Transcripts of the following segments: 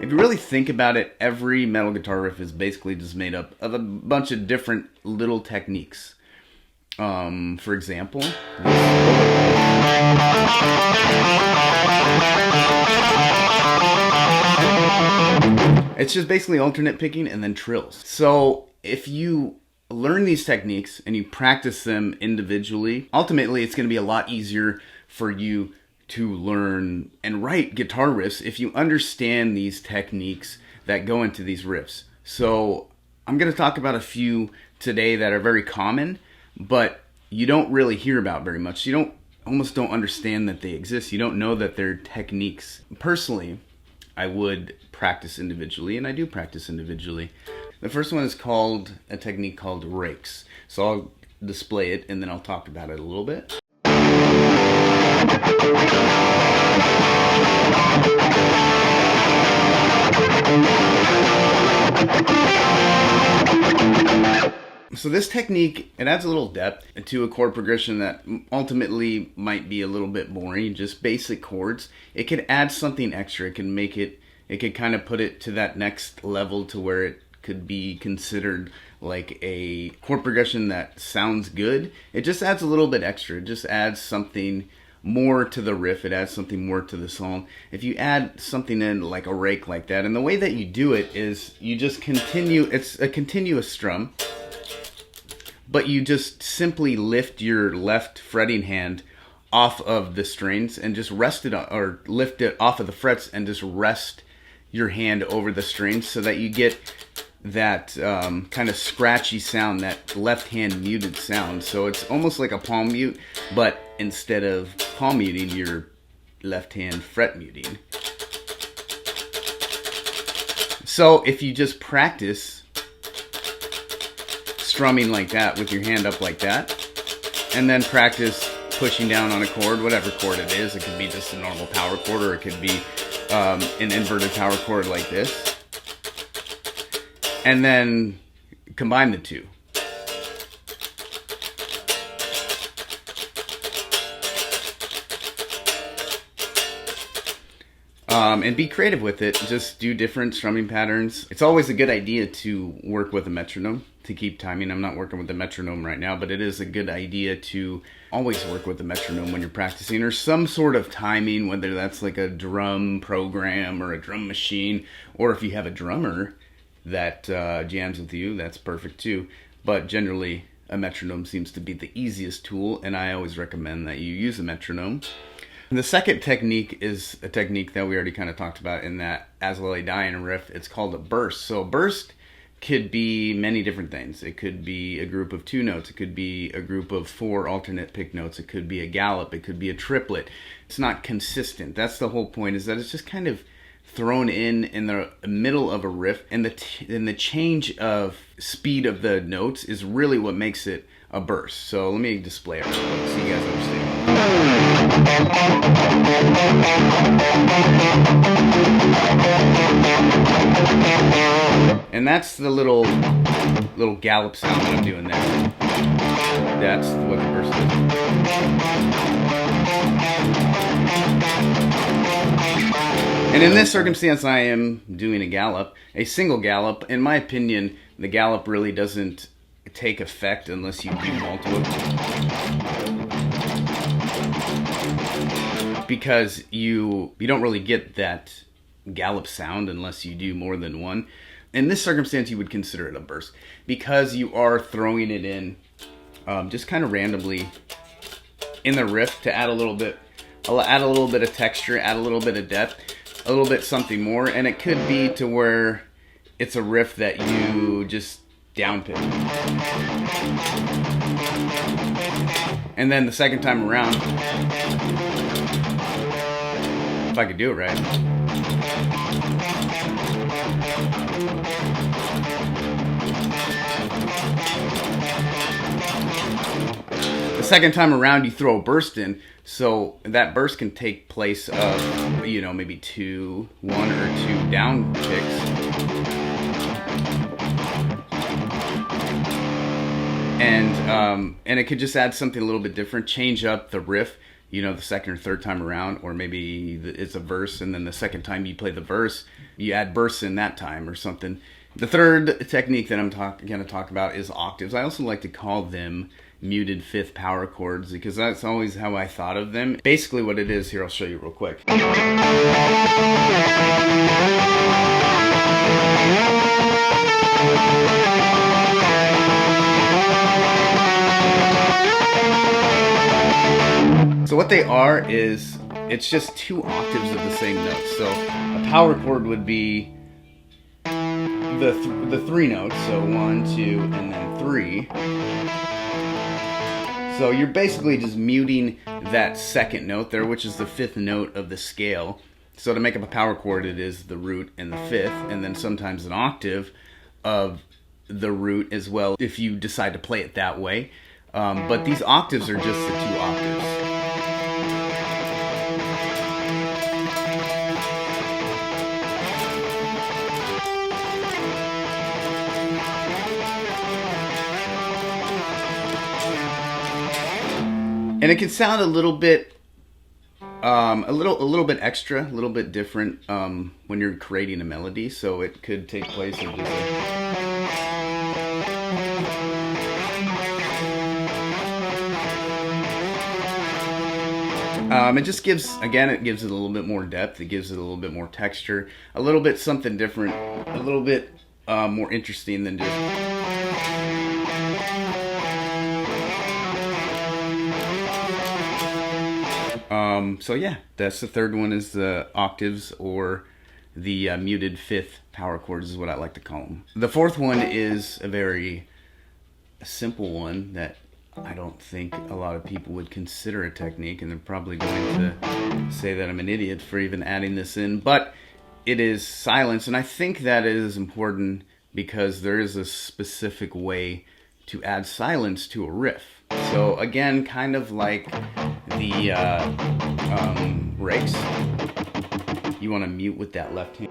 If you really think about it, every metal guitar riff is basically just made up of a bunch of different little techniques. For example, it's just basically alternate picking and then trills. So if you learn these techniques and you practice them individually, ultimately it's going to be a lot easier for you to learn and write guitar riffs if you understand these techniques that go into these riffs. So I'm going to talk about a few today that are very common, but you don't really hear about very much. You almost don't understand that they exist. You don't know that they're techniques. Personally, I would practice individually, and I do practice individually. The first one is called a technique called rakes. So I'll display it and then I'll talk about it a little bit. So this technique, it adds a little depth to a chord progression that ultimately might be a little bit boring, just basic chords. It could add something extra. It can make it, it could kind of put it to that next level to where it could be considered like a chord progression that sounds good. It just adds a little bit extra. It just adds something more to the riff. It adds something more to the song. If you add something in like a rake like that, and the way that you do it is you just continue, it's a continuous strum, but you just simply lift your left fretting hand off of the strings and just rest it, or lift it off of the frets and just rest your hand over the strings so that you get that kind of scratchy sound, that left hand muted sound. So it's almost like a palm mute, but instead of palm muting, you're left hand fret muting. So if you just practice strumming like that with your hand up like that, and then practice pushing down on a chord, whatever chord it is. It could be just a normal power chord, or it could be an inverted power chord like this, and then combine the two. And be creative with it. Just do different strumming patterns. It's always a good idea to work with a metronome to keep timing. I'm not working with the metronome right now, but it is a good idea to always work with the metronome when you're practicing, or some sort of timing, whether that's like a drum program or a drum machine, or if you have a drummer that jams with you, that's perfect too. But generally, a metronome seems to be the easiest tool, and I always recommend that you use a metronome. The second technique is a technique that we already kind of talked about in that As Will I Die in a riff. It's called a burst. So a burst could be many different things. It could be a group of 2 notes. It could be a group of 4 alternate pick notes. It could be a gallop. It could be a triplet. It's not consistent. That's the whole point, is that it's just kind of thrown in the middle of a riff, and the change of speed of the notes is really what makes it a burst. So let me display it real quick so you guys understand. And that's the little gallop sound that I'm doing there. That's what the burst is. And in this circumstance, I am doing a gallop, a single gallop. In my opinion, the gallop really doesn't take effect unless you do multiple, because you don't really get that gallop sound unless you do more than one. In this circumstance, you would consider it a burst because you are throwing it in just kind of randomly in the riff to add a little bit of texture, add a little bit of depth, a little bit something more. And it could be to where it's a riff that you just down pick, and then the second time around, if I could do it right, the second time around you throw a burst in, so that burst can take place of, you know, maybe 1 or 2 down picks. And it could just add something a little bit different, change up the riff, you know, the second or third time around, or maybe it's a verse, and then the second time you play the verse, you add bursts in that time or something. The third technique that I'm going to talk about is octaves. I also like to call them muted fifth power chords because that's always how I thought of them. Basically what it is, here I'll show you real quick. So what they are is, it's just two octaves of the same note. So a power chord would be the three notes, so 1, 2, and then 3. So you're basically just muting that second note there, which is the fifth note of the scale. So to make up a power chord, it is the root and the fifth, and then sometimes an octave of the root as well, if you decide to play it that way. But these octaves are just the two octaves. And it can sound a little bit, a little bit extra, a little bit different when you're creating a melody. So it could take place of just it just gives, again, it gives it a little bit more depth. It gives it a little bit more texture, a little bit something different, a little bit more interesting than just. So yeah, that's the third one, is the octaves, or the muted fifth power chords is what I like to call them. The fourth one is a very simple one that I don't think a lot of people would consider a technique, and they're probably going to say that I'm an idiot for even adding this in, but it is silence, and I think that it is important because there is a specific way to add silence to a riff. So again, kind of like the rakes, you want to mute with that left hand.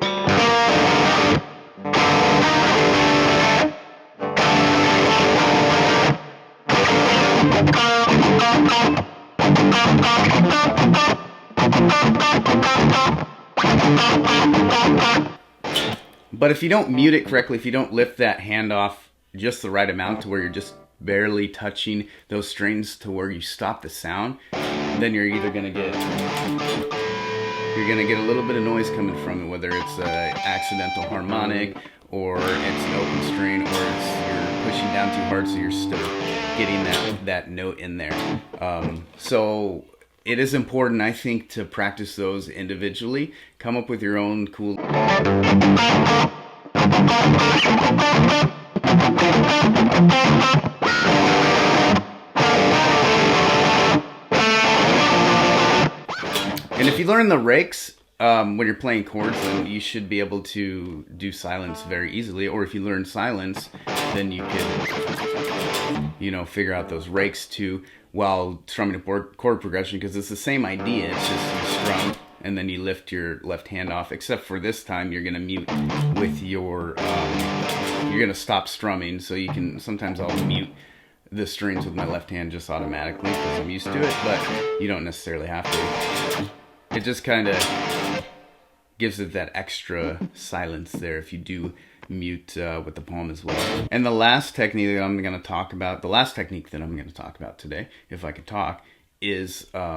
But if you don't mute it correctly, if you don't lift that hand off just the right amount to where you're just barely touching those strings to where you stop the sound, then you're either going to get a little bit of noise coming from it, whether it's an accidental harmonic, or it's an open string, or it's you're pushing down too hard so you're still getting that note in there. So it is important, I think, to practice those individually. Come up with your own cool. And if you learn the rakes when you're playing chords, then you should be able to do silence very easily. Or if you learn silence, then you can, you know, figure out those rakes too while strumming a chord progression, because it's the same idea. It's just you strum and then you lift your left hand off, except for this time you're going to mute with your, you're going to stop strumming. So you can, sometimes I'll mute the strings with my left hand just automatically because I'm used to it, but you don't necessarily have to. It just kind of gives it that extra silence there if you do mute with the palm as well. And the last technique that I'm going to talk about, today, if I could talk, is what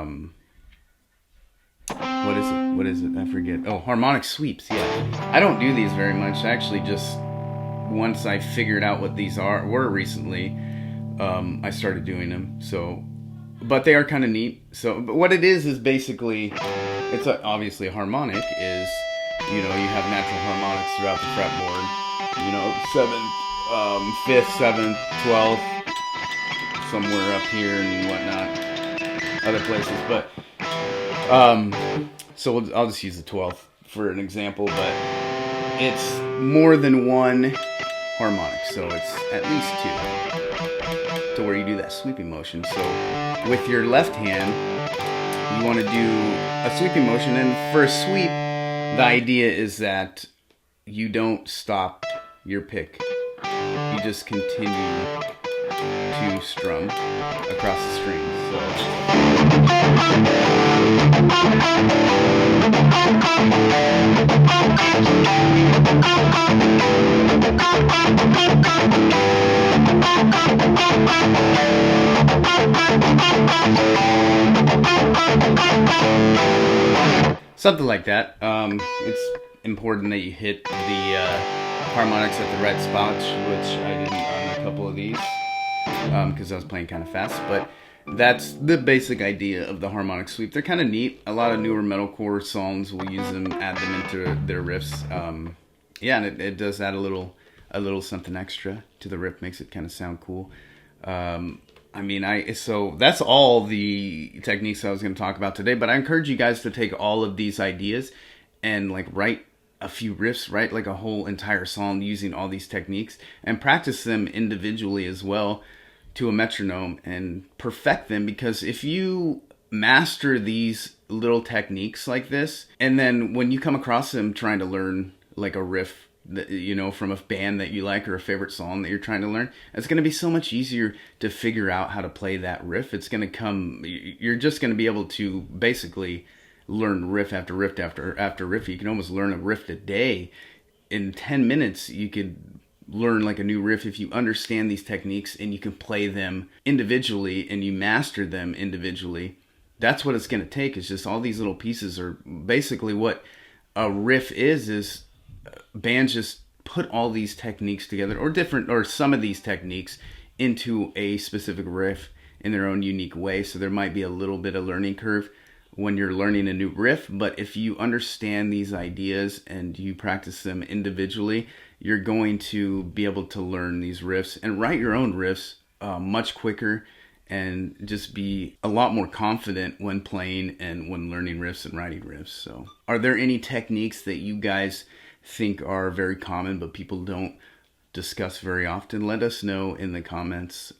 is it? I forget. Oh, harmonic sweeps. Yeah, I don't do these very much. Actually, just once I figured out what these were recently, I started doing them. So, but they are kind of neat. So, but what it is basically, it's obviously a harmonic is, you know, you have natural harmonics throughout the fretboard. You know, 7th, 5th, 7th, 12th, somewhere up here and whatnot, other places. But so I'll just use the 12th for an example. But it's more than one harmonic, so it's at least 2, to where you do that sweeping motion. So with your left hand, you want to do a sweeping motion, and for a sweep, the idea is that you don't stop your pick. You just continue to strum across the strings. So Something like that. It's important that you hit the harmonics at the right spots, which I didn't on a couple of these because I was playing kind of fast. But that's the basic idea of the harmonic sweep. They're kind of neat. A lot of newer metalcore songs will use them, add them into their riffs. Yeah, and it does add a little something extra to the riff, makes it kind of sound cool. So that's all the techniques I was going to talk about today, but I encourage you guys to take all of these ideas and like write a few riffs, write like a whole entire song using all these techniques and practice them individually as well to a metronome and perfect them, because if you master these little techniques like this, and then when you come across them trying to learn like a riff that, you know, from a band that you like or a favorite song that you're trying to learn, it's going to be so much easier to figure out how to play that riff. It's going to come, you're just going to be able to basically learn riff after riff after riff. You can almost learn a riff a day. In 10 minutes you could learn like a new riff if you understand these techniques and you can play them individually and you master them individually. That's what it's going to take. It's just all these little pieces are basically what a riff is bands just put all these techniques together, or some of these techniques into a specific riff in their own unique way. So there might be a little bit of learning curve when you're learning a new riff, but if you understand these ideas and you practice them individually, you're going to be able to learn these riffs and write your own riffs much quicker, and just be a lot more confident when playing and when learning riffs and writing riffs. So are there any techniques that you guys think are very common but people don't discuss very often? Let us know in the comments.